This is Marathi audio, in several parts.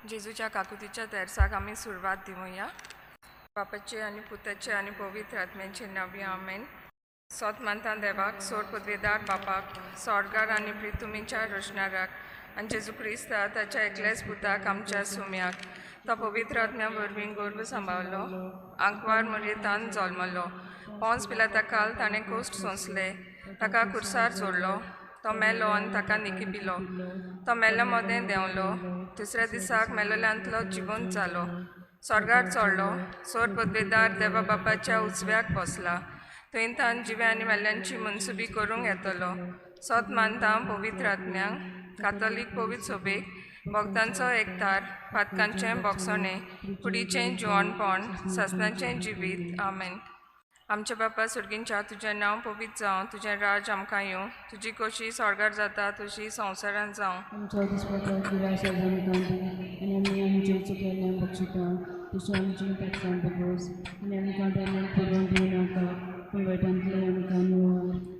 जेजूच्या काकुतीच्या तेरसाक आमी सुरवात दिवया. बापाचे आनी पुताचे आनी पवित्र आत्म्याचे नव्य आमेन. सोत मानता देवाक, सोड पदवेदार बापाक, सोडगार आनी प्रितुमीच्या रोशनाराक आनी जेजू क्रिस्ता ताच्या एकल्याच पुताक आमच्या सुम्याक तो पवित्र आत्म्या वरवीं गर्भ सांबाळलो, आंकवार मरयेंतान जल्मलो, पोंस पिलाताकाल ताणें कोश्ट सोंसले, ताका खुर्सार जोडलो, तो मेलो आनी ताका निकिपिलो, तो मेल्ले मोदें देंवलो, दुसऱ्या दिसाक मेलोल्यांतलो जिवंत जालो, स्वर्गार चडलो, सोड पदवेदार देवा बापाच्या उजव्याक बसला, थंय तान जिवे आनी मेल्ल्यांची मनसुबी करूंक येतलो. सोत मानता पवित्र आत्म्यांक, कातोलीक पवित्र सोबेक, भक्तांचो एकतार, पातकांचें बोगसणें, कुडीचें जिवणपण, ससनाचें जिवीत. आमेन. आमच्या बापा सुर्गींच्या तुजें नांव पवित्र जावं, तुजें राज आमकां येवं, तुजी कशी स्वर्गार जाता तशी संवसारांत जावं. आमचो दिसपत्र किंवा सजन कांदी आनी आमी आमचे चुकयल्ल्यां बक्षिता तशें आमची पातकां बगोस आनी आमकां टायमार पडून दिवं नाका पूण वायटांतले आमकां निवार.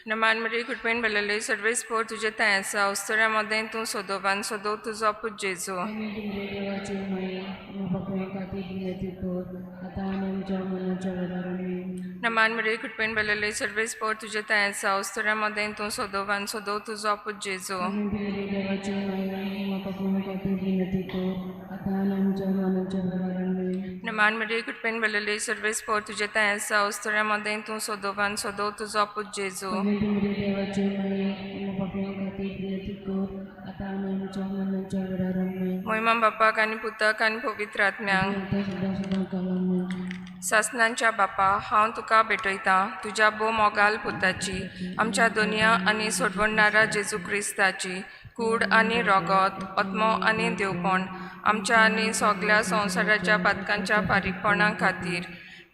नमान मरी कुटपेन बेलेले सर्वेस पोर तुजे तें आसा, उस्तोऱ्या मोदें तूं सोदोवान सोदो तुजो पूत जेजू. आमी तुमगे देवाचे माये आमी बापाय खातीर विनंती कर आतां आनी आमच्या मनाच्या वेळार आमेन. नमान मरी कुटपेन बेलेले सर्वेस पोर तुजे तें आसा, उस्तोऱ्या मोदें तूं सोदोवान सोदो तुजो पूत जेजू. आमी तुमगे देवाचे माये आमी बापाय खातीर विनंती कर आतां आनी आमच्या मनाच्या वेळार आमेन. नमान मरी कुटपेन बेलेले सर्वेस पोर तुजे तें आसा, उस्तोऱ्या मोदें तूं सोदोवान सोदो तुजो पूत जेजू. आमी तुमगे देवाचे माये आमी बापाय खातीर विनंती कर आतां आनी आमच्या मनाच्या वेळार आमेन. मोहिमा बापाक आनी पुताक आनी पवित्र आत्म्यांक. आतां सुद्दां सदां काल आमेन. सासनांच्या बापा, हांव तुका भेटयतां तुज्या भोव मोगाल पुताची, आमच्या दोनया आनी सोडवणारा जेजू क्रिस्ताची कूड आनी रोगत, आत्मो आनी देवपण, आमच्या आनी सगल्या संवसाराच्या पातकांच्या फारीकपणा खातीर,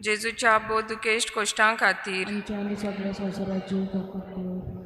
जेजूच्या बोधुकेश्ट कोश्टां खातीर, आमच्या आनी सगळ्या संवसाराची काकूट कर.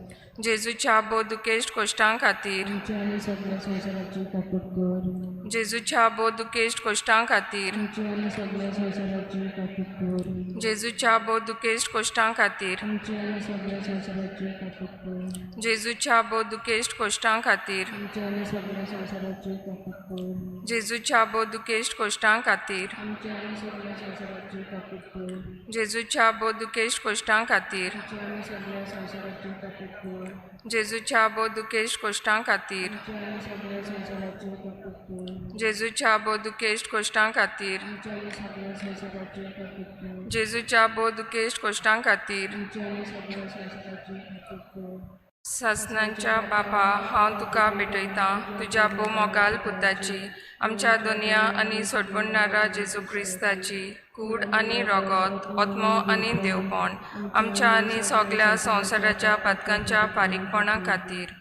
जेजूच्या बोधुकेश्ट कोश्टां खातीर, आमच्या आनी सगळ्या संवसाराची काकूट कर. जेजूच्या बोधुकेश्ट कोश्टां खातीर, आमच्या आनी सगळ्या संवसाराची काकूट कर. जेजूच्या बोधुकेश्ट कोश्टां खातीर, आमच्या आनी सगळ्या संवसाराची काकूट कर. जेजूच्या बोधुकेश्ट कोश्टां खातीर, आमच्या आनी सगळ्या संवसाराची काकूट कर. जेजूच्या बोधुकेश्ट कोश्टां खातीर, आमच्या आनी सगळ्या संवसाराची काकूट कर. जेजूच्या बोधुकेश्ट कोश्टां खातीर, आमच्या आनी सगळ्या संवसाराची काकूट कर. जेजूच्या बोधुकेश्ट कोश्टां खातीर, आमच्या आनी सगळ्या संवसाराची काकूट कर. जेजूच्या बोधुकेश्ट कोश्टां खातीर, आमच्या आनी सगळ्या संवसाराची काकूट कर. जेजूच्या बोधुकेश्ट कोश्टां खातीर, आमच्या आनी सगळ्या संवसाराची काकूट कर. सासनांच्या बापा, हांव तुका भेटयतां तुज्या भोव मोगाल पुताची, आमच्या दोनया आनी सोडवणारा जेजू क्रिस्ताची कूड आनी रोगत, आत्मो आनी देवपण, आमच्या आनी सगल्या संवसाराच्या पातकांच्या फारीकपणा खातीर,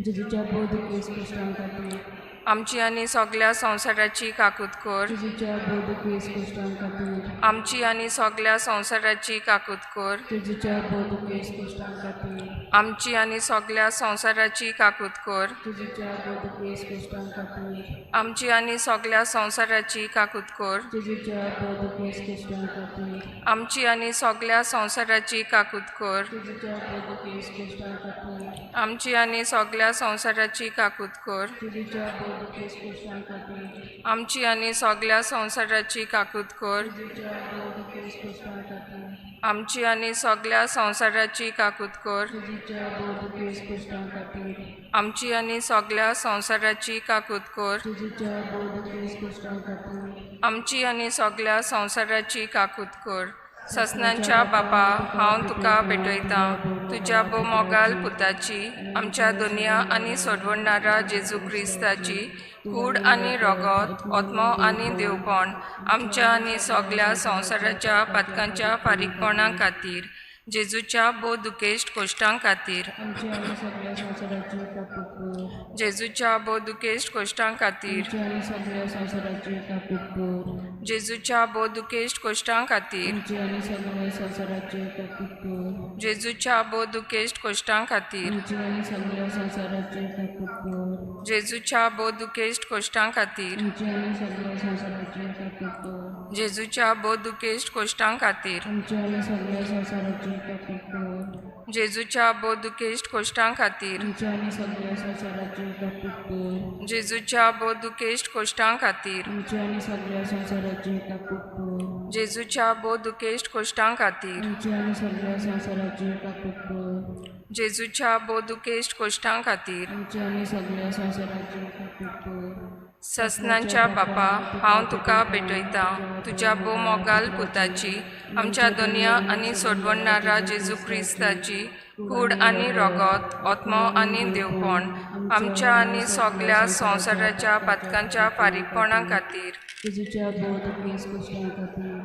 जेजूच्या बोधकेस कोश्टां खातीर, आमची आनी सगल्या संवसाराची काकूत कर. जेजूच्या बोधकेस कोश्टां खातीर, आमची आनी सगल्या संवसाराची काकूत कर. जेजूच्या बोधकेस कोश्टां खातीर, आमची आनी सगल्या संवसाराची काकूत कर. जेजूच्या बोधकेस कोश्टां खातीर, आमची आनी सगल्या संवसाराची काकूत कर. जेजूच्या बोधकेस कोश्टां खातीर, आमची आनी सगल्या संवसाराची काकूत कर. जेजूच्या बोधकेस कोश्टां खातीर, आमची आनी सगल्या संवसाराची काकूत कर. जेजूच्या बोधकेस कोश्टां खातीर, आमची आनी सगल्या संवसाराची काकूत कर. जेजूच्या बोधकेस कोश्टां खातीर, आमची आनी सगल्या संवसाराची काकूत कर. जेजूच्या बोधकेस कोश्टां खातीर, आमची आनी सगल्या संवसाराची काकूत कर. जेजूच्या बोधकेस कोश्टां खातीर, आमची आनी सगल्या संवसाराची काकूत कर. ससनांच्या बापा, हांव तुका भेटयतां तुज्या भोव मोगाल पुताची, आमच्या दोनया आनी सोडवणारा जेजू क्रिस्ताची कूड आनी रोगत, आत्मो आनी देवपण, आमच्या आनी सगल्या संवसाराच्या पातकांच्या फारीकपणा खातीर, जेजूच्या बोधुकेश्ट कोश्टां खातीर, आमच्या आनी सगळ्या संवसाराची काकूट कर. जेजूच्या बोधुकेश्ट कोश्टां खातीर, आमच्या आनी सगळ्या संवसाराची काकूट कर. जेजूच्या बोधुकेश्ट कोश्टां खातीर, आमच्या आनी सगळ्या संवसाराची काकूट कर. जेजूच्या बोधुकेश्ट कोश्टां खातीर, आमच्या आनी सगळ्या संवसाराची काकूट कर. जेजूच्या बोधुकेश्ट कोश्टां खातीर, आमच्या आनी सगळ्या संवसाराची काकूट कर. जेजूच्या बोधुकेश्ट कोश्टां खातीर, आमच्या आनी सगळ्या संवसाराची काकूट कर. जेजूच्या बोधुकेश्ट कोश्टां खातीर, आमच्या आनी सगळ्या संवसाराची काकूट कर. जेजूच्या बोध दुखेश्ट कोश्टां खातीर आमच्या आनी सगळ्या संवसाराची काकूट कर जेजूच्या बोध दुखेश्ट कोश्टां खातीर आमच्या आनी सगळ्या संवसाराची काकूट कर जेजूच्या बोध दुखेश्ट कोश्टां खातीर आमच्या आनी सगळ्या संवसाराची काकूट कर ससनांच्या बापा हांव तुका भेटयता तुज्या भोव मोगाल पुताची आमच्या दोनया आनी सोडवणारा जेजू क्रिस्ताची कूड आनी रगत आत्मो आनी देवपण आमच्या आनी सगळ्या संवसाराच्या पातकांच्या फारीकपणा खातीर जेजूच्या बोध केस कश्टां खातीर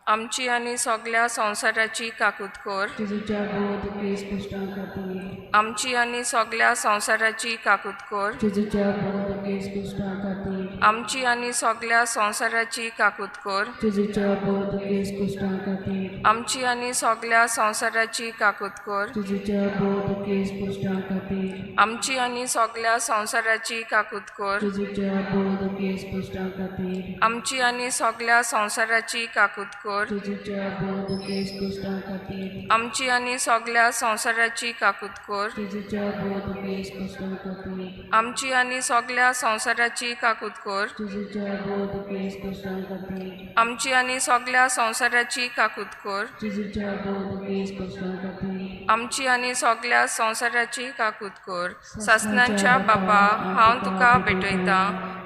आमची आनी सगळ्या संवसाराची काकूत कर जेजूच्या बोध केस कश्टां खातीर आमची आनी सगळ्या संवसाराची काकूत कर जेजूच्या बोध केस कश्टां खातीर आमची आनी सगळ्या संवसाराची काकूत कर जेजूच्या बोध केस कश्टां खातीर आमची आनी सगळ्या संवसाराची काकूत कर जेजूच्या बोध केस कश्टां खातीर आमची आनी सगळ्या संवसाराची काकूत कर जेजूच्या बोध केस कश्टां खातीर आमची आनी सगळ्या संवसाराची काकूत कर जेजूच्या बोध केस कश्टां खातीर आमची आनी सगळ्या संवसाराची काकूत कर जेजूच्या बोध केस कश्टां खातीर आमची आनी सगळ्या संवसाराची काकूत कर जेजूच्या बोध केस कश्टां खातीर आमची आनी सगळ्या संवसाराची काकूत कर जेजूच्या बोध केस कश्टां खातीर आमची आनी सगळ्या संवसाराची काकूत कर ससनांच्या बापा हांव तुका भेटयता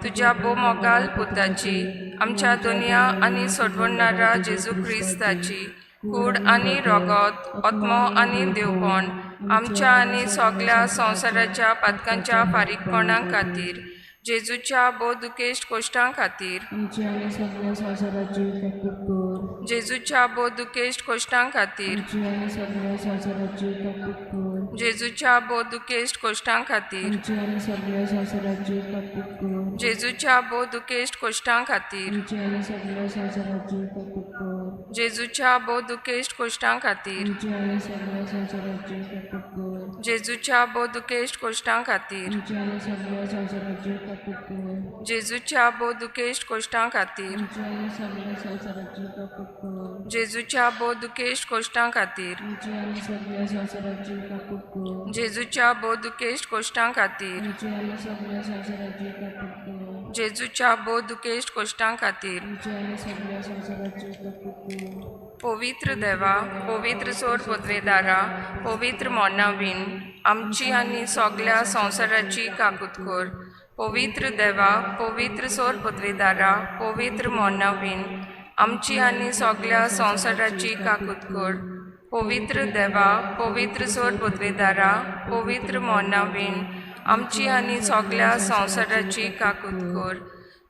तुज्या भोव मोगाल पुताची आमच्या दोनया आनी सोडवणारा जेजू क्रिस्ताची कूड आनी रगत आत्मो आनी देवपण आमच्या आनी सगळ्या संवसाराच्या पातकांच्या फारीकपणा खातीर जेजूच्या बोध दुखेश्ट कोश्टां खातीर आमच्या आनी सगळ्या संवसाराची काकूट कर जेजूच्या बोध दुखेश्ट कोश्टां खातीर आमच्या आनी सगळ्या संवसाराची काकूट कर जेजूच्या बोध दुखेश्ट कोश्टां खातीर आमच्या आनी सगळ्या संवसाराची काकूट कर जेजूच्या बोध दुखेश्ट कोश्टां खातीर आमच्या आनी सगळ्या संवसाराची काकूट कर जेजूच्या बोध दुखेश्ट कोश्टां खातीर आमच्या आनी सगळ्या संवसाराची काकूट कर जेजूच्या बोध दुखेश्ट कोश्टां खातीर आमच्या आनी सगळ्या संवसाराची काकूट कर जेजूच्या बोध दुखेश्ट कोश्टां खातीर आमच्या आनी सगळ्या संवसाराची काकूट कर जेजूच्या बोध दुखेश्ट कोश्टां खातीर आमच्या आनी सगळ्या संवसाराची काकूट कर जेजूच्या बोध दुखेश्ट कोश्टां खातीर आमच्या आनी सगळ्या संवसाराची काकूट कर जेजूच्या बोध दुखेश्ट कोश्टां खातीर आमच्या आनी सगळ्या संवसाराची काकूट कर पवित्र देवा पवित्र सोड पदवेदारा पवित्र मोनावीन आमची आनी सगळ्या संवसाराची काकूत कर पवित्र देवा पवित्र सोड पदवेदारा पवित्र मोनावीन आमची आनी सगळ्या संवसाराची काकूत कर पवित्र देवा पवित्र सोड पदवेदारा पवित्र मोनावीन आमची आनी सगळ्या संवसाराची काकूत कर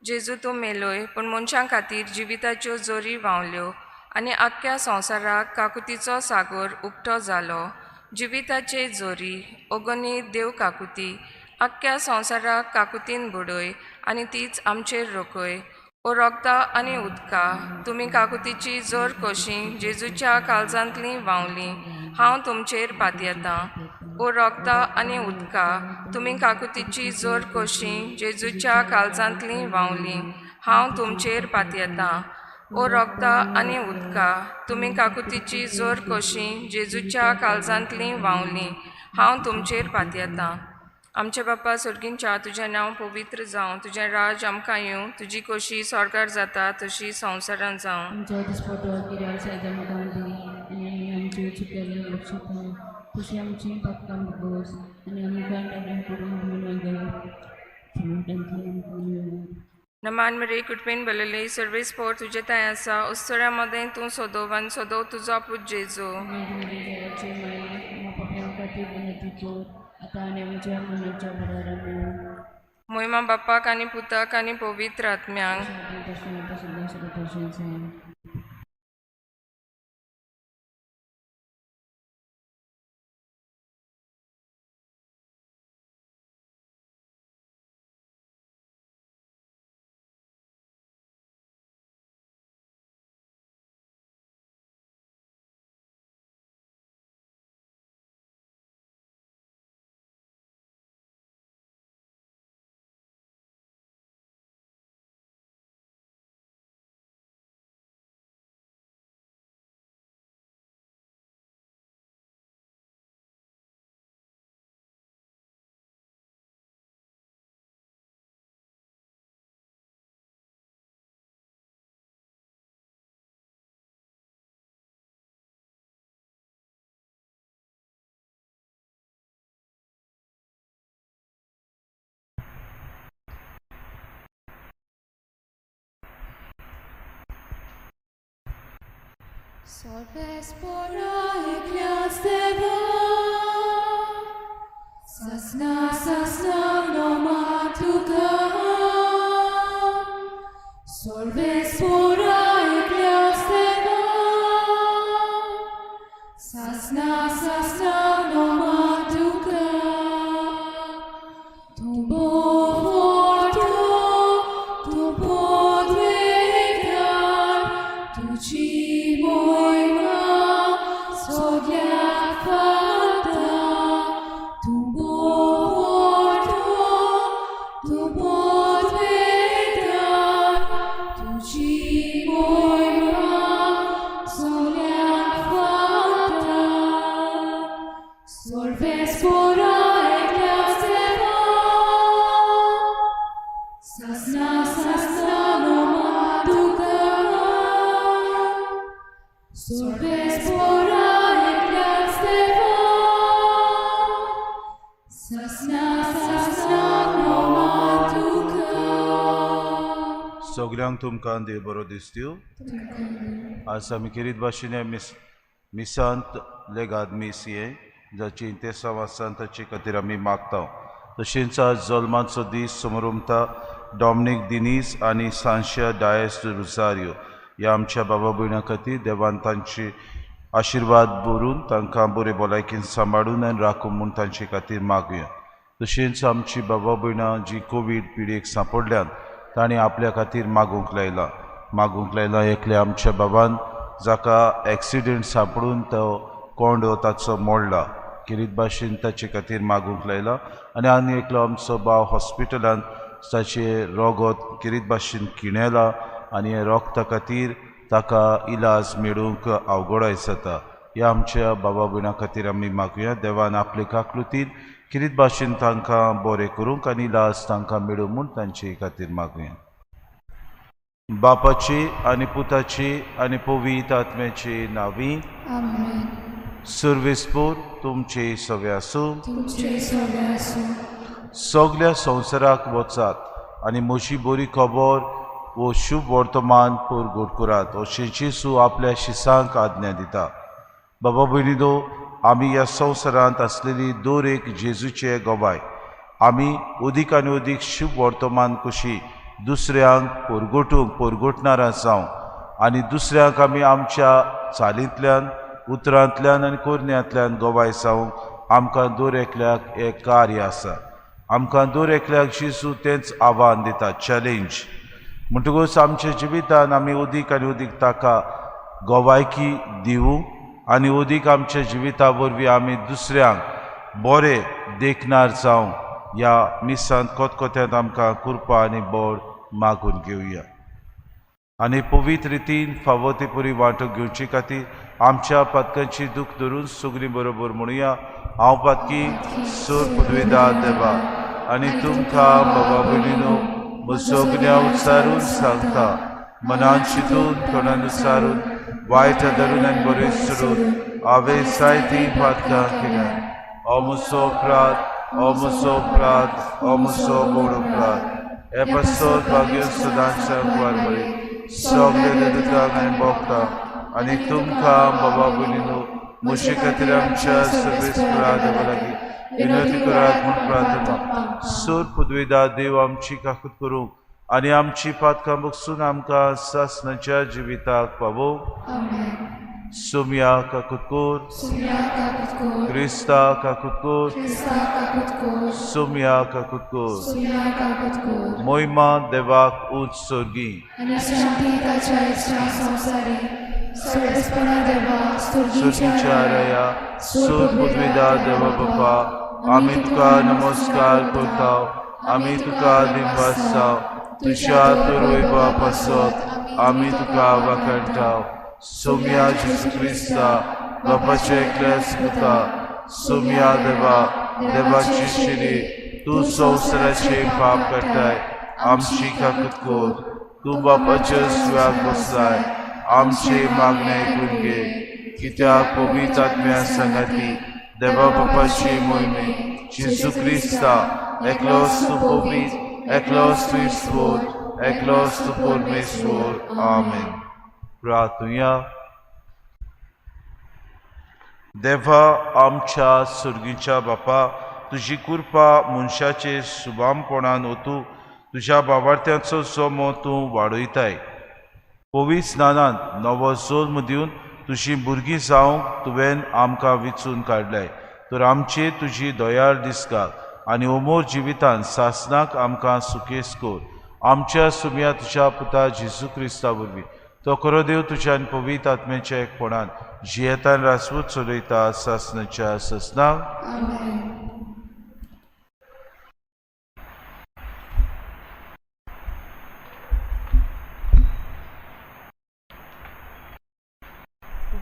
जेजू तूं मेलोय पूण मनशां खातीर जिविताच्यो जोरी व्हांवल्यो आनी आख्ख्या संवसाराक काकुतीचो सागर उक्तो जालो जिविताचे जोरी ओगोनी देव काकुती आख्ख्या संवसाराक काकुतीन बुडय आनी तीच आमचेर रोखय ओ रगता आनी उदका तुमी काकुतीची जोर कोशी जेजूच्या काळजांतली व्हांवली हांव तुमचेर पातयेतां ओ रगता आनी उदका तुमी काकुतीची जोर कोशी जेजूच्या काळजांतली व्हांवली हांव तुमचेर पातयेतां ओ रगता आनी उदका तुमी काकुतीची जोर कोशी जेजूच्या काळजांतली व्हांवली हांव तुमचेर पातयेतां आमचे बापा सुर्गींच्या तुजें नांव पवित्र जावं तुजें राज आमकां येवं तुजी खोशी स्वर्गार जाता तशी संवसारांत जावं आमचो दिसपटो किऱ्यार सायदा आमकां दी आनी आमी आमचे चुकेल्ले लक्षांत तशी आमची पातकां भोगोस आनी आमकां डायरेक्ट करून नमान मेरे कुटुंबीन बलले सर्वेस पोर तुजे ताय आसा उस्तोऱ्या मदें तूं सोदोवन सोदो तुजो पूत जेजू आतां आनी आमच्या मनाच्या बरोबर मोहिमा बापाक आनी पुताक आनी पवित्र आत्म्यांक तशें Sorbes pora ecclesiava, sasna nomatuka. Sorbes pora ecclesiava, sasna nomatuka. Tumbo forto, tumbo dvegar, tu ci moima, soglia fatta. Tumbo forto, tumbo dvegar, tu ci moima, soglia fatta. Solves pora ecclesiava, sasna nomatuka. Solves pora ecclesiava, sasna nomatuka. सगळ्यांक तुमकां देव बरो दीस दिवं. आज आमी किरीत भाशेन मिसांत लेगाद मीस हे जाची 23 सांताचे खातीर आमी मागता. तशेंच आज जल्माचो दीस समोर उमता डॉमिनिक दिनीस आनी सांशा डायस रुसारियो ह्या आमच्या बाबा भयणां खातीर देवान तांची आशिर्वाद बरून तांकां बरे भलायकेन सांबाळून आनी राखून म्हूण तांचे खातीर मागुया. तशेंच आमची बाबा भयणां जी कोवीड पिडेक सांपडल्यान ताणें आपल्या खातीर मागूंक लायला एकल्या आमच्या बाबान जाका एक्सिडेंट सांपडून तो कोंडो ताचो मोडला किरीत भाशेन ताचे खातीर मागूंक लायला. आनी एकलो आमचो भाव हॉस्पिटलांत ताचे रोगोत किरीत भाशेन किणेला आनी हे रोगता खातीर ताका इलाज मेळूंक अवघडायज जाता. ह्या आमच्या बाबा भयणां खातीर आमी मागुया. देवान आपले काकलुतीन किरीत भाशेन तांकां बरें करूंक आनी इलाज तांकां मेळूं म्हूण तांचे खातीर मागुया. बापाची आनी पुताची आनी पवित्र आत्म्याची नांवी. आमेन. सर्वेस्पोर तुमचे सवे आसूं. तुमचे सगळे आसूं. सगळ्या संवसाराक वचात आनी म्हजी बरी खबर वो शुभ वर्तमान परगट करात अशें जेजू आपल्या शिसांक आज्ञा दिता. बाबा भयणीनो, आमी ह्या संवसारांत आसलेली दर एक जेजूचे गोबाय. आमी अदीक आनी अदीक शुभ वर्तमान कशी दुसऱ्यांक परगटणारा जावं आनी दुसऱ्यांक आमी आमच्या चालींतल्यान उतरांतल्यान आनी कोरण्यांतल्यान गोबाय जावंक आमकां दर एकल्याक एक कार्य आसा. आमकां दर एकल्याक जेजू तेंच आव्हान दिता, चॅलेंज. म्हणटकूच आमच्या जिवितान आमी अदीक आनी अदीक ताका गोवायकी दिवूं आनी अदीक आमच्या जिविता वरवीं आमी दुसऱ्यांक बरें देखणार जावं ह्या मिसांत कोतकोत्यांत आमकां कृपा आनी बळ मागून घेवया. आनी पवित्र रितीन फावो ती पुरी वांटो घेवचे खातीर आमच्या पातकांची दूख धरून सगळीं बरोबर म्हणुया. हांव पातकी सोर पदवेदार देवा आनी तुमकां बाबा भयणीनो म्हजो गुन्यांव उच्चारून सांगता. मनान चिंतून तोंडान उच्चारून वायट धरून आनी बरें सोडून हांवें जायतीं पातकां केल्यां. हो म्हजो अपराध, हो म्हजो अपराध, हो म्हजो व्हड अपराध. हे पासत भाग्य सदांच्या वारवळी सगळे देदकांक आनी भोगतांक आनी तुमकां बाबा भयणीनो म्हजे खातीर आमच्या सर्वेस्परा देवा लागीं विनंती करात म्हूण प्रार्थना. सोर पदवेदार देव आमची काकूत करूंक आनी आमची पातकां बगसून आमकां सासणाच्या जिविताक पावोवंक. सोम्या काकूत कोर. क्रिस्ता काकूत कोर. सोम्या काकूत कोर. मोहिमा देवाक उंच सोर्गी. सोर्गीच्या राया सोर पदवेदार देवा बापा, आमी तुका नमस्कार करताव, आमी तुका दिनवासताव. तुज्या तुरवैभवा पासत आमी तुका वाखाणटाव. सोम्या जेजू क्रिस्ता बापाचे एकल्याच पुता, सोम्या देवा, देवाची शिरी, तूं संवसाराचे पाप काडटाय, आमची काकूत कोर. तूं बापाच्या सुवाक बसलाय, आमचे मागणे ऐकून घे. कित्याक पवित्र आत्म्या संगाती देवा बापाची मोहिमे जेजू क्रिस्ता एकलोच तूं पवित्र, एकलोच तूं ईश्वर, एकलोच तूं परमेश्वर. आमेन. प्रार्थुया. देवा आमच्या सुर्गीच्या बापा, तुजी कृपा मनशाचे शुभामपणान ओतू तुज्या बाबार्थ्यांचो सोमो तूं वाडयताय. पवित्र स्नानांत नवो जल्म दिवन तुजी भुरगीं जावंक तुवें आमकां विचून काडल्याय. तर आमचे तुजी दयाळ दिसका आनी अमोर जिवितांत सासनाक आमकां सुकेस कोर. आमच्या सुमया तुज्या पुता जेजू क्रिस्ता वरवीं तो खरो देव तुज्या आनी पवित्र आत्म्याच्या एकपणान जियेतान रासपूत चलयता सासनाच्या ससनाक. आमेन.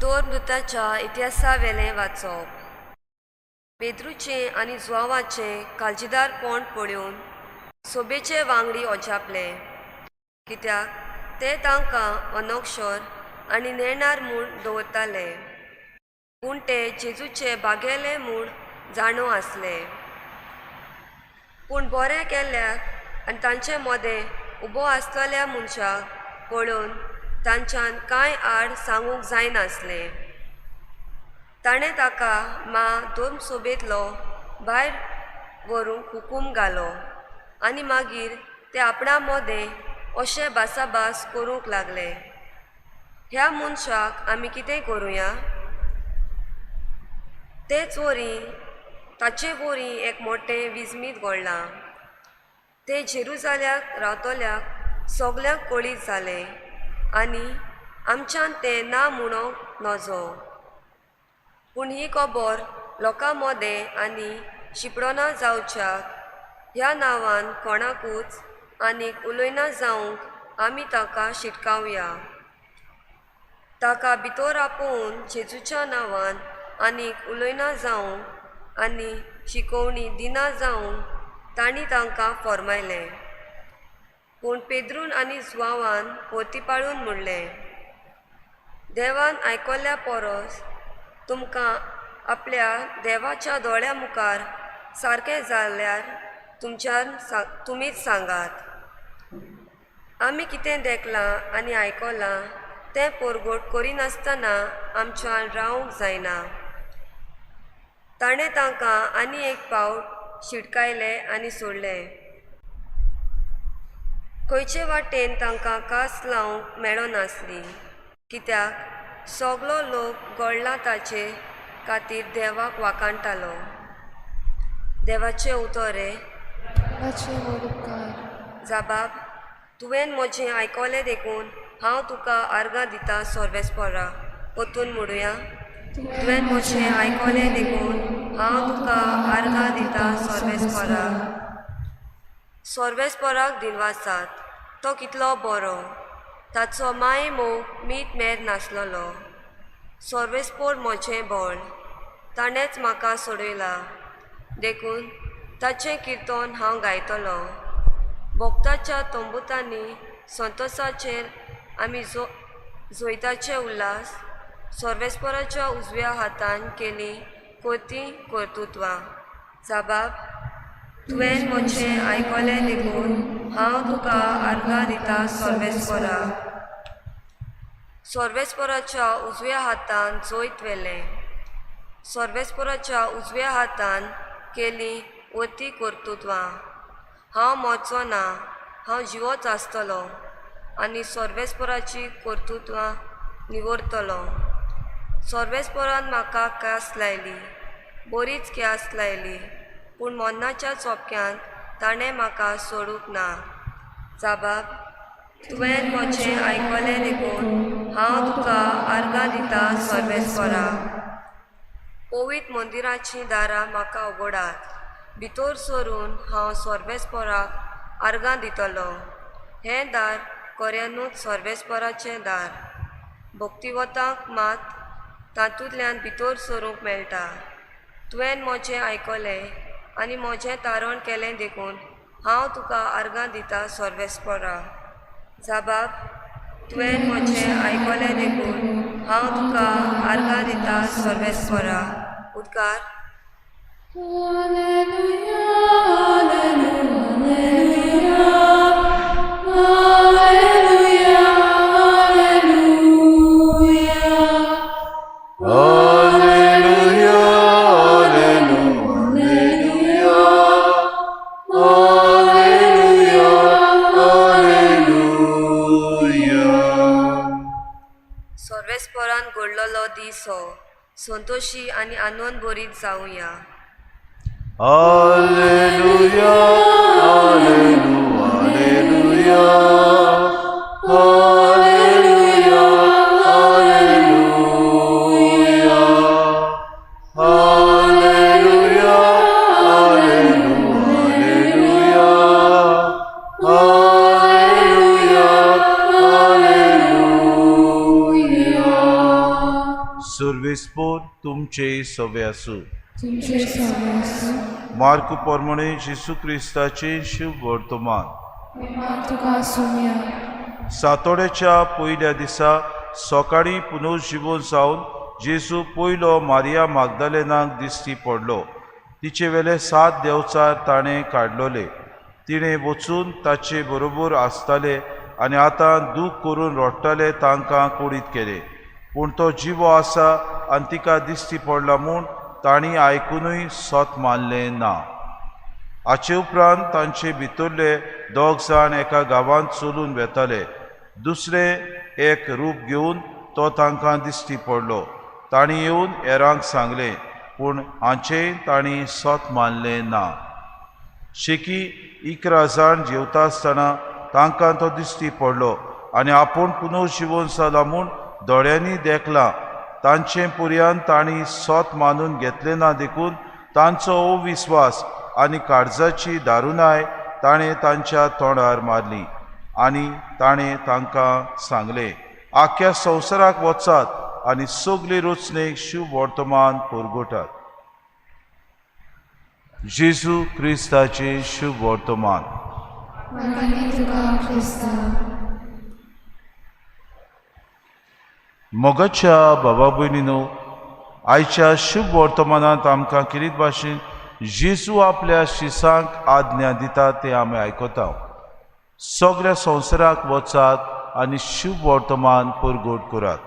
दोन मृताच्या इतिहासा वेले वाचप. पेद्रूचे आनी जुआंवाचे काळजीदारपण पळोवन सोबेचे वांगडी ओजापले, कित्याक ते तांकां अनक्षर आनी नेणार म्हूण दवरताले, पूण ते जेजूचे बागेले म्हूण जाणो आसले. पूण बरें केल्ल्याक आनी तांचे मदें उबो आसलेल्या मनशाक पळोवन तांच्यान कांय आड सांगूंक जायनासले. ताणें ताका दोन सोबेतलो भायर व्हरूंक हुकूम घालो आनी मागीर ते आपणा मदें अशें भासाभास करूंक लागले, ह्या मनशाक आमी कितें करुया? तेच वरी ताचे वरी एक मोठें विजमीत घडलां. ते जेरुजाल्याक रावतल्याक सगल्यांक कळीत जालें आनी आमच्यान तें ना म्हणूंक नजो. पूण ही खबर लोकां मदें आनी शिपडोना जावच्याक ह्या नांवान कोणाकूच आनीक उलयना जावंक आमी ताका शिटकावया. ताका भितर आपोवन जेजूच्या नांवान आनीक उलयना जावंक आनी शिकोवणी दिना जावंक तांणी तांकां फर्मायलें. पूण पेद्रून आनी जुआंवान पोरतीपाळून म्हणलें, देवान आयकल्ल्या परस तुमकां आपल्या देवाच्या दोळ्या मुखार सारकें जाल्यार तुमीच सांगात. आमी कितें देखलां आनी आयकलां तें परगोट करिनासतना आमच्यान रावंक जायना. ताणें तांकां आनी एक फावट शिटकायलें आनी सोडलें. खंयचे वाटेन तांकां कास लावंक मेळनासली, कित्याक सगलो लोक घडला ताचे खातीर देवाक वाखाणटालो. देवाचें उतोरें. देवाचे उपकार. जाबाब, तुवें म्हजें आयकलें देखून हांव तुका आर्गां दिता सर्वेस्परा. परतून म्हणुया. तुवें म्हजें आयकलें देखून हांव तुका आर्गां दिता सर्वेस्परा. सर्वेस्पराक दिनवासात. तो कितलो बरो, ताचो माय मोग मीठ मेर नासलोलो. सर्वेस्पोर म्हजें बळ, ताणेंच म्हाका सोडयला. देखून ताचें किर्तन हांव गायतलो. भोगताच्या तंबुतांनी संतोसाचेर आमी जोयताचे उल्हास. सर्वेस्पराच्या उजव्या हातान केली कोती कर्तुत्वां. जाबाब, तुवें म्हजें आयकलें देखून हांव तुका आर्गां दिता सर्वेस्परा. सर्वेस्पराच्या उजव्या हातान जोयत वेलें. सर्वेस्पराच्या उजव्या हातान केली वती कर्तुत्वां. हांव मरचो ना, हांव जिवोच आसतलो आनी सर्वेस्पराची कर्तुत्वां निवरतलो. सर्वेस्परान म्हाका ख्यास लायली, बरीच ख्यास लायली, पूण मरणाच्या चोपक्यान ताणें म्हाका सोडूंक ना. जाबाब, तुवें म्हजें आयकलें देखून हांव तुका आर्गां दिता सर्वेस्परा. पवित्र मंदिराचीं दारां म्हाका उगडात. भितर सरून हांव सर्वेस्पराक आर्गां दितलो. हें दार खऱ्यानूच सर्वेस्पराचें दार. भक्तिवतांक मात तातूंतल्यान भितर सरूंक मेळटा. तुवें म्हजें आयकलें आनी म्हजें तारण केलें देखून हांव तुका आर्गां दिता सर्वेस्परा. जाबाब, तुवें म्हजें आयकलें देखून हांव तुका आर्गां दिता सर्वेस्परा. उद्गार. Alleluia, Alleluia, Alleluia, Alleluia, Alleluia. मेळटलो दीस हो संतोशी आनी आनंद भरीत जावया. Alleluia, Alleluia, Alleluia, Alleluia, Alleluia, Alleluia, Alleluia, Alleluia. Survispor तुमचे सवे आसूं. तुमचे सवास मार्क पोरमणे जेसू क्रिस्ताचे शुभ वर्तमान. तुका सुम्या सातोड्याच्या पयल्या दिसा सकाळीं पुनर्जीवन जावन जेसू पयलो मारिया मागदलेनाक दिश्टी पडलो. तिचे वेले 7 देवचार ताणें काडलोले. तिणें वचून ताचे बरोबर आसताले आनी आतां दूख करून रडटाले तांकां कुडीत केले. पूण तो जिवो आसा आनी तिका दिश्टी पडला म्हूण तांणी आयकूनय सोत मानलें ना. हाचे उपरांत तांचे भितरले 2 जाण एका गांवांत चलून वेताले. दुसरें एक रूप घेवन तो तांकां दिश्टी पडलो. तांणी येवन हेरांक सांगलें, पूण हाचेंय तांणी सोत मानलें ना. शेकी 11 जाण जेवता आसतना तांकां तो दिश्टी पडलो आनी आपूण पुनर्जीवन जाला म्हूण दोळ्यांनी देखलां. तांचे पुर्यान तांणी सोत मानून घेतले ना देखून तांचो अविस्वास आनी काळजाची दारुणाय ताणें तांच्या तोंडार मारली. आनी ताणें तांकां सांगलें, आख्या संवसाराक वचात आनी सगले रचनेक शुभ वर्तमान परगटात. जेजू क्रिस्ताचे शुभ वर्तमान. तुका क्रिस्ता मोगाच्या बाबा भयणीनो, आयच्या शुभ वर्तमानांत आमकां किरीत भाशेन जेजू आपल्या शिसांक आज्ञा दिता तें आमी आयकता. सगळ्या संवसाराक वचात आनी शुभ वर्तमान परगट करात.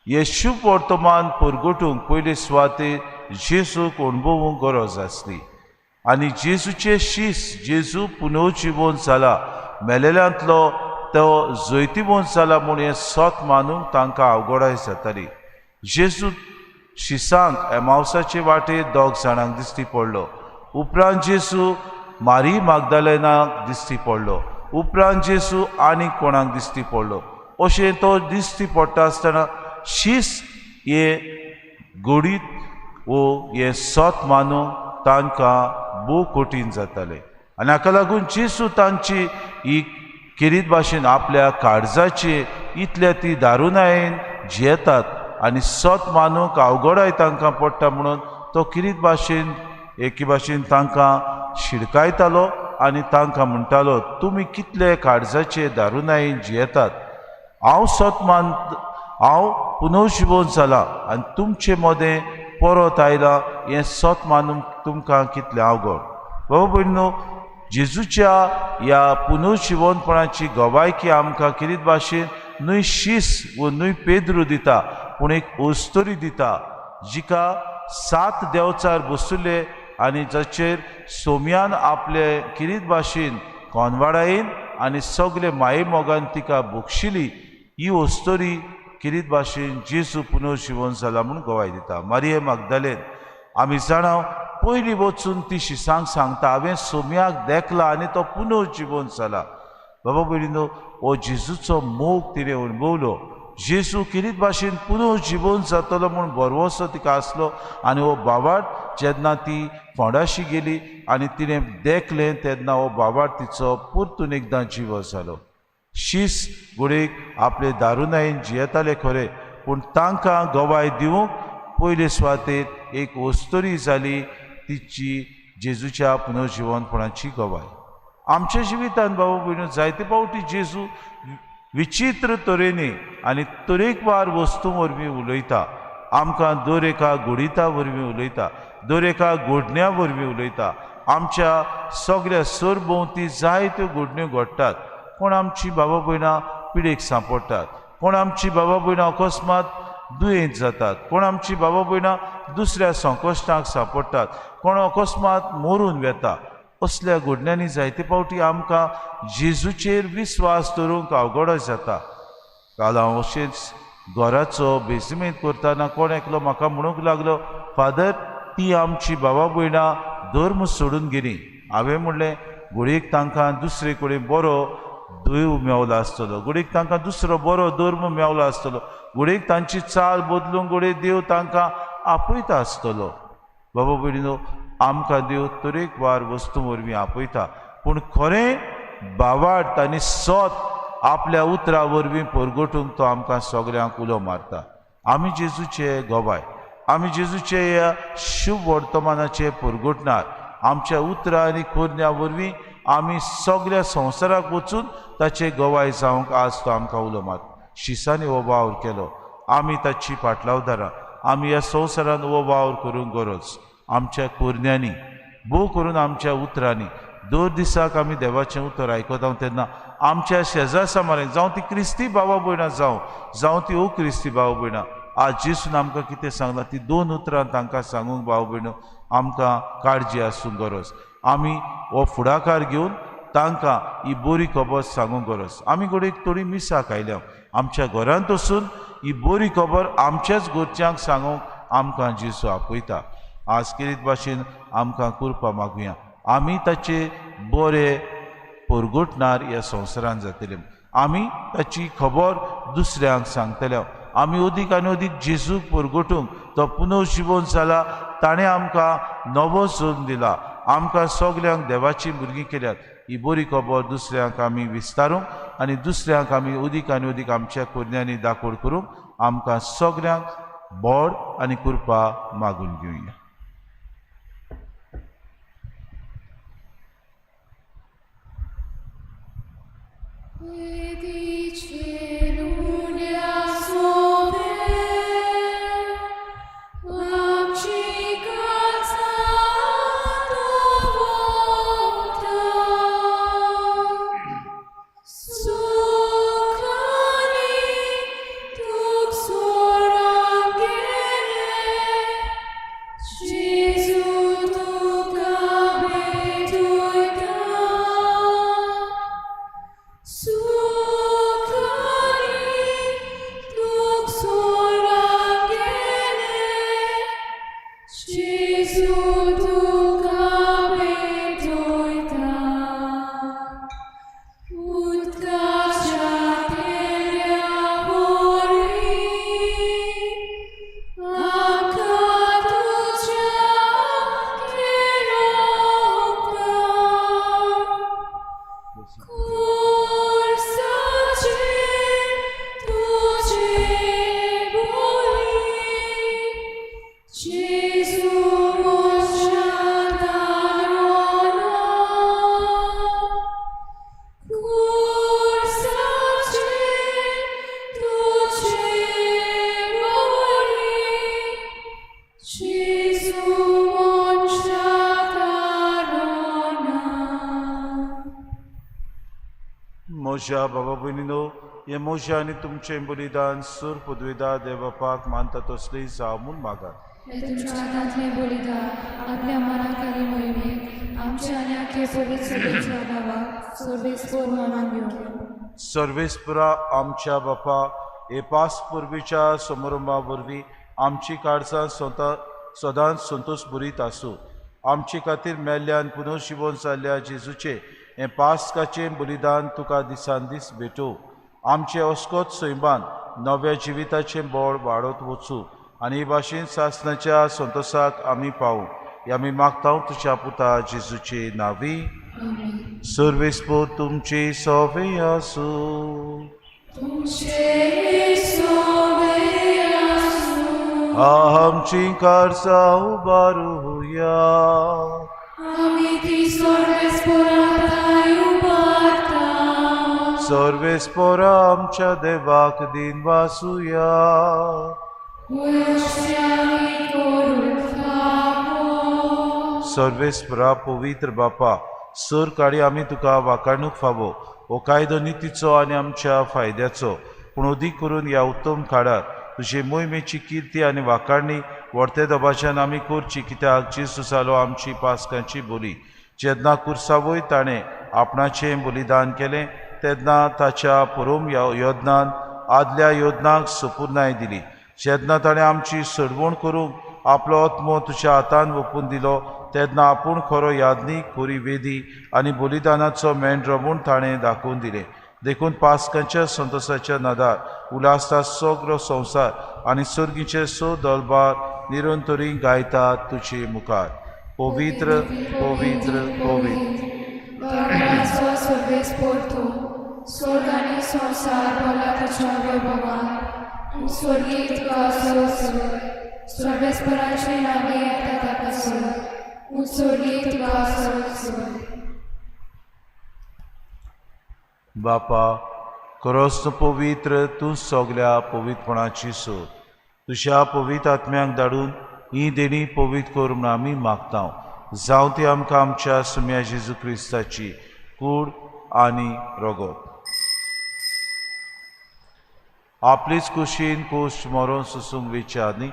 हे शुभ वर्तमान परगटूंक पयले सुवातेर जेजूक अणभवूंक गरज आसली. आनी जेजूचे शीस जेजू पुनर्जीवन जाला, मेलेल्यांतलो तो जैतिवंत जाला म्हूण हें सोत मानूंक तांकां अवघडाय जाताली. जेजू शिसांक एमावसाचे वाटेर 2 जाणांक दिश्टी पडलो. उपरांत जेजू मारी मागदलेनाक दिश्टी पडलो. उपरांत जेजू आनी कोणाक दिश्टी पडलो. अशें तो दिश्टी पडटा आसतना शीस हे घडीत वो हे सोत मानूंक तांकां भोव कठीण जातालें. आनी हाका लागून जेजू तांची ही किरीत भाशेन आपल्या काळजाचे इतल्या ती दारुणायेन जियेतात आनी सोत मानूंक अवघडाय तांकां पडटा म्हणून तो किरीत भाशेन एके भाशेन तांकां शिडकायतालो आनी तांकां म्हणटालो, तुमी कितले काळजाचे दारुणायेन जियेतात. हांव पुनर्जीवन जाला आनी तुमचे मदें परत आयलां हें सोत मानूंक तुमकां कितलें अवघड. बाबा भयणीनो, जेजूच्या ह्या पुनर्जीवनपणाची गवायकी आमकां किरीत भाशेन न्हय शीस व न्हय पेद्रू दिता, पूण एक ओस्तोरी दिता जिका 7 देवचार बसुल्ले आनी जाचेर सोम्यान आपले किरीत भाशेन कोनवाडायेन आनी सगळे माये मोगान तिका बक्षिली. ही ओस्तोरी किरीत भाशेन जेजू पुनर्जीवन जाला म्हूण गवाय दिता. मारिये मागदलेन आमी जाणाव पयलीं वचून ती शिसांक सांगता, हांवें सोम्याक देखला आनी तो पुनर्जीवन जाला. बाबा भयणीनो, हो जेजूचो मोग तिणें अणभवलो. जेजू किरीत भाशेन पुनर्जीवन जातलो म्हूण भरवोसो तिका आसलो. आनी हो बाबाड जेन्ना ती फोंडाशी गेली आनी तिणें देखलें तेन्ना हो बाबाड तिचो परतून एकदां जिवो जालो. शीस घोडेक आपले दारुणायेन जियेताले खरें, पूण तांकां गवाय दिवंक पयले सुवातेर एक ओस्तोरी जाली तिची जेजूच्या पुनर्जीवनपणाची गवाय. आमच्या जिवितांत बाबा भयणो जायते फावटी जेजू विचित्र तरेनी आनी तरेकवार वस्तू वरवीं उलयता. आमकां दर एका घोडिता वरवीं उलयता, दर एका घोडण्या वरवीं उलयता. आमच्या सगळ्या सरभोंवती जायत्यो घडण्यो घडटात. कोण आमची बाबा भयणां पिडेक सांपडटात, कोण आमची बाबा भयणां अकस्मात दुयेंत जातात, कोण आमची बाबा भयणां दुसऱ्या संकश्टांक सांपडटात, कोण अकस्मात मरून वेता. असल्या घडण्यांनी जायते फावटी आमकां जेजूचेर विस्वास दवरूंक अवघड जाता. काल हांव अशेंच घराचो बेसिमेंत करतना कोण एकलो म्हाका म्हणूंक लागलो, फादर ती आमची भावा भयणां धर्म सोडून गेली. हांवें म्हणलें घोडयेक तांकां दुसरे कडेन बरो देव मेवलो आसतलो, घोडयेक तांकां दुसरो बरो धर्म मेवलो आसतलो, घोडयेक तांची चाल बदलूंक घोडये देव तांकां आपयता आसतलो. बाबा भयणीनो, आमकां देव तरेकवार वस्तू वरवीं आपयता, पूण खरें भावार्थ आनी सोत आपल्या उतरा वरवीं परगटूंक तो आमकां सगळ्यांक उलो मारता. आमी जेजूचे गोबाय, आमी जेजूचे ह्या शुभ वर्तमानाचे परगटणार. आमच्या उतरां आनी खोरण्यां वरवीं आमी सगळ्या संवसाराक वचून ताचे गोवाय जावंक आज तो आमकां उलो मारता. शिसांनी हो वावर केलो, आमी ताची फाटलावदारां. आमी ह्या संवसारान हो वावर करूंक गरज. आमच्या खोरण्यांनी भोव करून आमच्या उतरांनी दर दिसाक आमी देवाचें उतर आयकता तेन्ना आमच्या शेजार सामारांक जावं ती क्रिस्ती भावा भयणां जावं ती क्रिस्ती भाव भयणां, आज जेसून आमकां कितें सांगलां ती 2 उतरां तांकां सांगूंक भाव भयणो आमकां काळजी आसूंक गरज. आमी हो फुडाकार घेवन तांकां ही बरी खबर सांगूंक गरज. आमी घोडयेक थोडी मिसां खायल्या, आमच्या घरांत वचून ही बरी खबर आमच्याच घरच्यांक सांगूंक आमकां जेसू आपयता. आज केरीत भाशेन आमकां कृपा मागुया. आमी ताचे बरे परगटणार ह्या संवसारान जातले. आमी ताची खबर दुसऱ्यांक सांगतले. आमी अदीक आनी अदीक जेजूक परगटूंक तो पुनर्जीवन जाला. ताणें आमकां नवो जल्म दिला, आमकां सगल्यांक देवाची भुरगीं केल्यात. ही बरी खबर दुसऱ्यांक आमी विस्तारूंक आनी दुसऱ्यांक आमी अदीक आनी अदीक आमच्या खोरण्यांनी दाखोड करूंक आमकां सगल्यांक बोड आनी कृपा मागून घेवया. मोशा बाबा भयणीनो, हे मोशा आनी तुमचें बलिदान सूर पदवेदार देवबापाक मानता तसलें जावं म्हूण मागात. हे तुमच्या हातांतलें बलिदान आपल्या मनाखाली मोहिमेक आमच्या आनी आख्खे पवित्र सभेच्या नांवाक सर्वेस्पर मनान घेवन सर्वेस्परा आमच्या बापा, हे पास पुर्वीच्या समारंभा वरवीं आमची काळजां सदांच संतोश भरीत आसूं. आमचे खातीर मेल्ल्यान पुनर्जीवन जाल्ल्या जेजूचे हे पास्काचें बलिदान तुका दिसान दीस भेटो. आमचे अस्कोत सैमान नव्या जिविताचें बळ वाडत वचूं आनी हे भाशेन सासणाच्या संतोशाक आमी पावूं. हे आमी मागता तुज्या पुता जेजूचे नांवी. सर्वेस्पो तुमचे सवे आसूं. आमची काळजां उबारुया. सर्वेस्पोरा आमच्या देवाक दिन वासुया. सर्वेस्परा पवित्र बापा, सर काळी आमी तुका वाखाणूक फावो हो कायदो नितीचो आनी आमच्या फायद्याचो, पूण अदीक करून ह्या उत्तम काळार तुजे मोहिमेची किर्ती आनी वाखाणणी व्हडते दबाच्यान आमी करची, कित्याक जेजू जालो आमची पास्कांची बोली. जेन्ना कुर्सावय ताणें आपणाचें बलिदान केलें तेन्ना ताच्या परम योजनान आदल्या योजनाक संपूर्णाय दिली. जेन्ना ताणें आमची सडवण करूंक आपलो आत्मो तुज्या हातान ओपून दिलो तेन्ना आपूण खरो यादनीक खरी वेदी आनी बलिदानाचो मेंढरो म्हूण ताणें दाखोवन दिलें. देखून पास्कांच्या संतोशाच्या नादार उलासता सगळो संवसार आनी सर्गीचे सो दलबार निरंतरी गायतात तुजे मुखार. पवित्र पवित्र पवित्र. सर्वेस्पोर तूं, स्वर्ग आनी संवसार भला तुज्या वैभवान. स्वर्गीय तुका सर्वस्व, सर्वेस्पराचे नावे येता ताका सर. स्वर्गीय तुका सर्वस्व. बापा खरोच पवित्र तूं सगल्या पवित्रपणाची सोद. तुज्या पवित्र आत्म्याक धाडून ही देणी पवित्र कर म्हूण आमी मागता. जावं ती आमकां आमच्या सुम्या जेजू क्रिस्ताची कूड आनी रगत. आपलीच कुशीन कुश मरोन सुसूंक विचारनी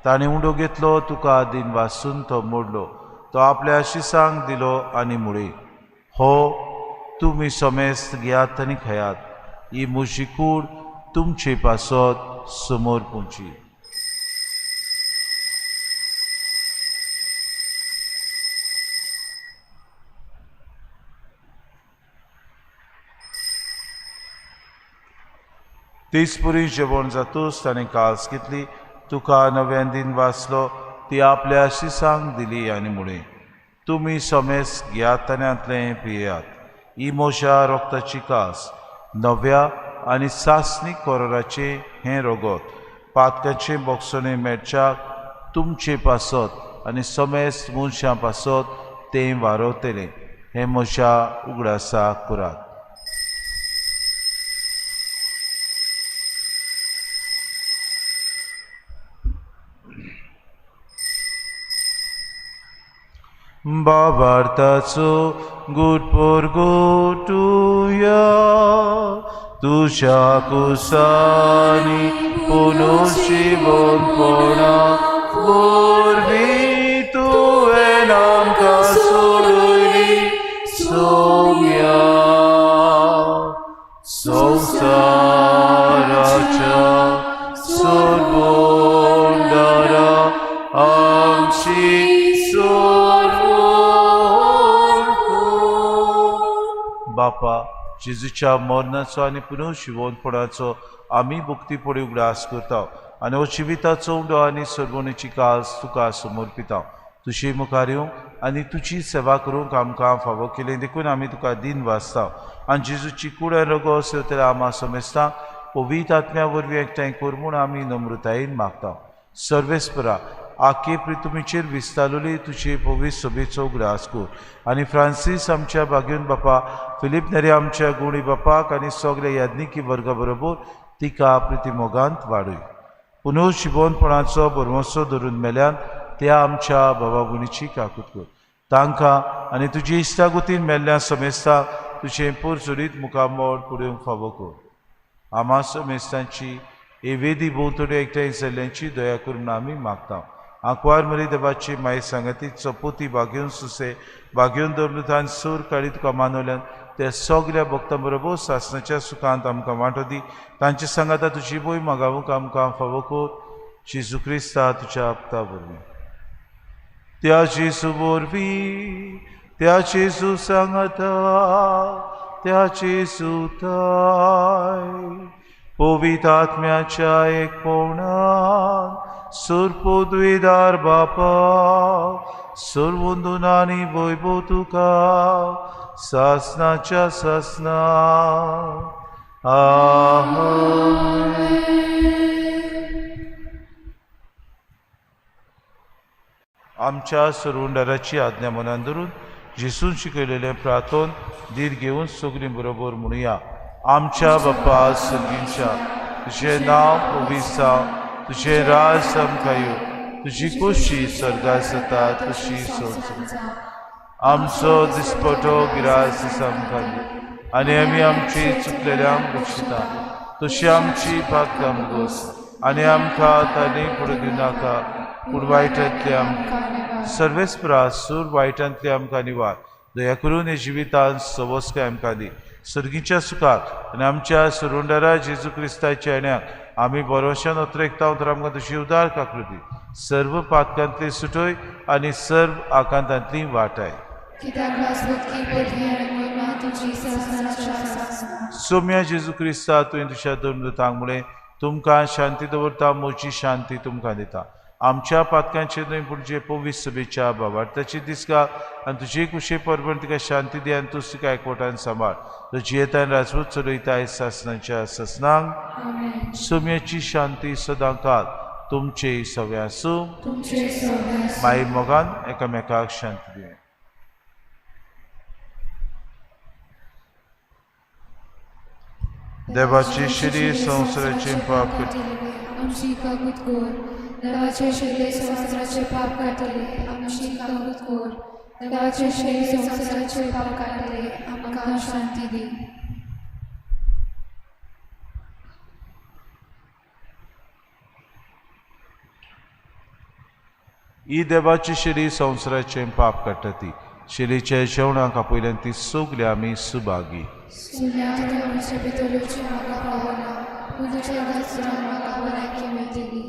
ताणें उंडो घेतलो तुका दिन वासून तो मोडलो. तो आपल्या शिसांक दिलो आनी मुळे हो तुमी समेस्त घेयात आनी खयात. ही म्हजी कूड तुमचे पासत समोर पोंची. तिसपुरी जेवण जातूच ताणें काल्स घेतली. तुका नव्यान दिन वाचलो ती आपल्या शिसांक दिली आनी मुळे तुमी समेस्त घेयात आनी पियेयात. ही म्हज्या रोगताची कास नव्या आनी सासणीक कोराचे हें रगत पातकाचे बोगसोने मेळच्याक तुमचे पासत आनी समेस्त मनशां पासत तें वारवतलें. हें म्हज्या उगडासा करात. बाबार्थाचो गुटपोर गोटुया तुझ्या कुसानी पुनशिवनपणा वरवीं तुवें आमकां सोडली सौम्या. संवसाराच्या सोडवणदारा आमची बापा जेजूच्या मरणाचो आनी पुनशिवनपणाचो आमी भक्तीपडी उगडास करता आनी हो जिविताचो उंडो आनी सरवणेची कास तुका समर्पिता. तुजे मुखार येवंक आनी तुजी सेवा करूंक आमकां फावो केलें देखून आमी तुका दिन वाचता आनी जेजूची कूड आनी रगत सेवतले आमा समेस्तांक पवित्र आत्म्या वरवीं एकठांय कर म्हूण आमी नम्रतायेन मागता. सर्वेस्परा आखे प्रितुमीचेर विस्तारलेली तुजे पवित्र सभेचो उगडास कर आनी फ्रांसीस आमच्या बागेवन बापा, फिलीप नेरे आमच्या गुणी बापाक आनी सगळे याज्ञिकी वर्गा बरोबर तिका प्रितीमोगांत वाडय. पुनशिवनपणाचो बरवंसो धरून मेल्यान त्या आमच्या भावा भयणीची काकूट कर. तांकां आनी तुजी इश्टागुतीन मेल्ल्या समेस्तांक तुजें पुरसुरीत मुखामोड पुडूंक फावो कर. आमा समेस्तांची हे वेदी भोंवतणी एकठांय जाल्ल्यांची दया करून आमी मागता. आंकवार मरी देवाची माय सांगाती चपोती बागेवन सुसे बागेवन दवरतान सूर काळी तुका मानवल्यान त्या सगळ्या भक्तां बरोबर सासणाच्या सुखांत आमकां वांटो दी. तांचे सांगाता तुजी बोय मागावूंक आमकां फावो कर. जेजू क्रिस्ता तुज्या आपता वरवीं त्या जेजू वरवीं त्या जेजू सांगाता त्या जेजू ताय पवित्र आत्म्याच्या एकपणान सुरपोद्वेदार बापा सर्वोंदुनानी वैभव तुका सासनाच्या सासना. आमच्या सर्वंडाराची आज्ञा मनान धरून जेसून शिकयलेलें प्रार्थोन धीर घेवन सगळीं बरोबर म्हणुया. आमच्या बापा सर्गींच्या तुजें नांव पवित्र जावं, तुजें राज समकाय येवं, तुजी कुशी स्वर्गांत जाता तशी सोंसता. आमचो दिसपटो गिरास आमकां दी आनी आमी आमची चुकलेल्यांक बक्षिता. तशी आमची भागां मुगोस आनी आमकां तांणी फुडें दिनाका पूण वायटांतले आमकां सर्वेस्परा सूर वायटांतले आमकां निवार. दया करून हे जिवितांत सवस्काय आमकां दी. सर्गीच्या सुखाक आनी आमच्या सुरुंडरा जेजू क्रिस्ताच्या येण्याक आमी बरोवशान उतरेकता तर आमकां तशी उदार काकृती सर्व पातकांतली सुटोय आनी सर्व आकांतांतली वाटाय. कित्याक वासवतकी पदवी आनी महिमा तुजी संवसाराच्या आसा. सोम्या जेजू क्रिस्ता तुवें तुज्या दोन दुतांक मुळे तुमकां शांती दवरता, मोची शांती तुमकां दिता. आमच्या पातकांचे न्हय पूण जे पवित्र सभेच्या बाबार्थाची दिसका आनी तुजे कुशे परबण तिका शांती दी आनी तूं तिका एकवटान सांबाळ. तुजी येतान राजवूत चलयताय सासणाच्या ससनांक सोम्याची शांती सदां काल तुमचे सगळे आसूं. तुमचे सगळे मागीर मोगान एकामेकाक शांती दिवं. देवाची शिरी संवसाराचे पाप करता. आमची कागूद कोर देवाचे शिरे संवसाराचे पाप काडटले. आमची कागूद कोर देवाचे शिरे संवसाराचे पाप काडटले. आमकां शांती दी. ही देवाची शिरी संवसाराचे पाप काडटा ती. शिरीच्या जेवणाक आपयल्यान ती सगली आमी सुभागी. सुन्यात आमचे भितरचे म्हाका पावना पूण तुज्या दासरान म्हाका भलायकी मेळटली.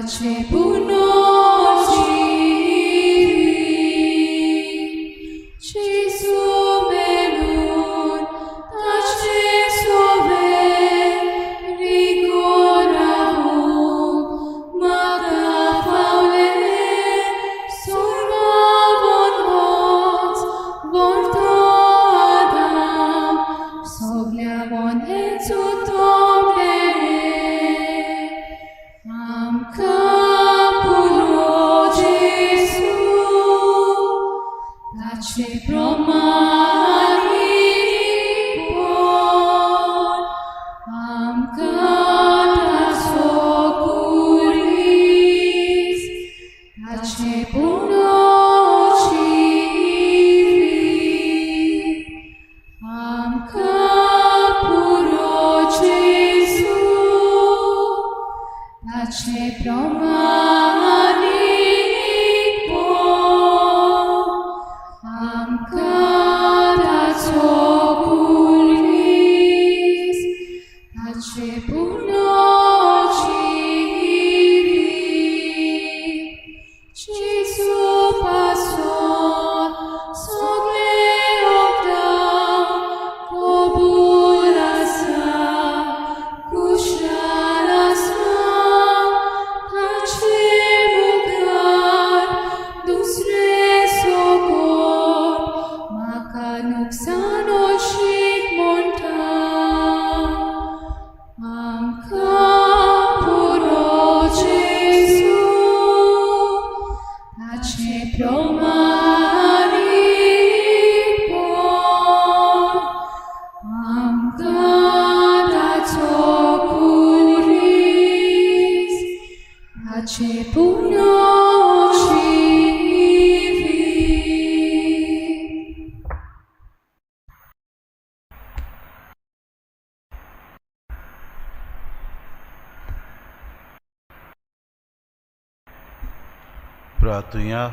Tace punoci आमकां ताचो कुडीस ताचे पुर्णोची जेजू पासून सगळे वखदां कबूल आसा खुशाल आसा ताचे मुखार दुसरे सोकोर म्हाका नुकसान अशीक म्हणटा आमकां पुरो जेजू ताचे प्रमाणीकपण आमकां ताचो कुडीस ताचे पुर्णोची प्रार्थुया.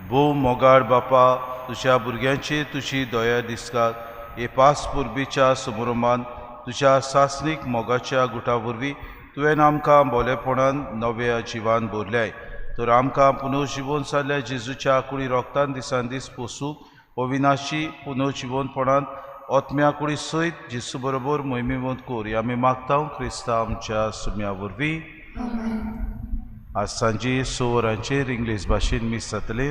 भोव मोगाळ बापा, तुज्या भुरग्यांची तुजी दया दिसतात हे पास पुर्बीच्या समोरमान तुज्या सासणीक मोगाच्या गुटा वरवीं तुवें आमकां बोलेपणान नव्या जिवान भरल्याय. तर आमकां पुनर्जीवन जाल्ल्या जेजूच्या कुडी रोगतान दिसान दीस पोसूंक अविनाशी पुनर्जीवनपणांत ओतम्या कुडी सयत जेजू बरोबर मोहिमेवंत कोर हे आमी मागता क्रिस्ता आमच्या सुम्या वरवीं. आज सांजे 6 वरांचेर इंग्लीश भाशेन मीस जातले,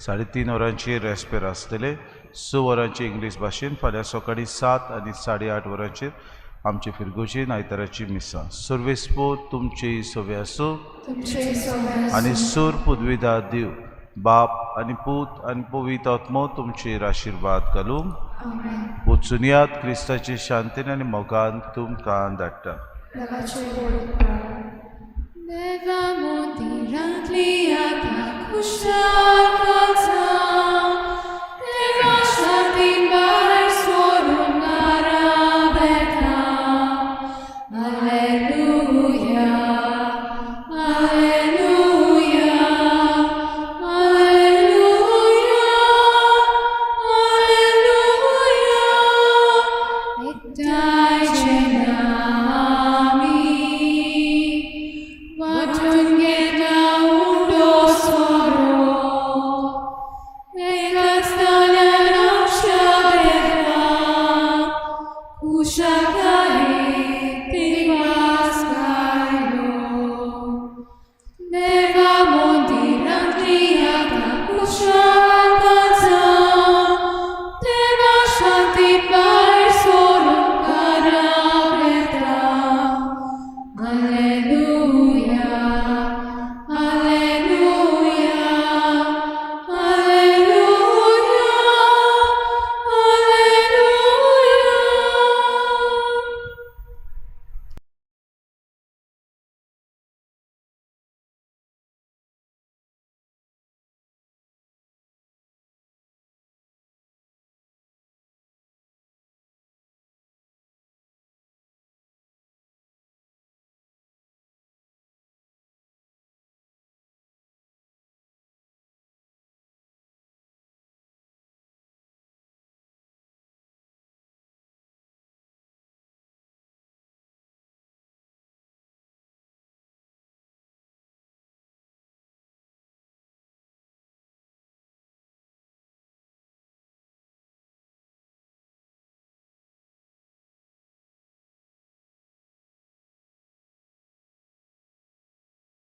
3:30 वरांचेर रेस्पेर आसतले, 6 वरांचेर इंग्लीश भाशेन, फाल्यां सकाळीं 7 आनी 8:30 वरांचेर आमचे फिरगोचेन आयताराची मिसां. सर्वेस्पो तुमचे सवे आसूं आनी सूर पुदविदा दिव बाप आनी पूत आनी पवित्र आत्मो तुमचेर आशिर्वाद घालूं. वचून यात क्रिस्ताचे शांतीन आनी मोगान तुमकां धाडटा. Deva montirantli ata kushal kalza Deva shantin bahar sorun narabeta Alleluia, Alleluia, Alleluia, Alleluia Ektai cenami Vatungeta undo soro, Mega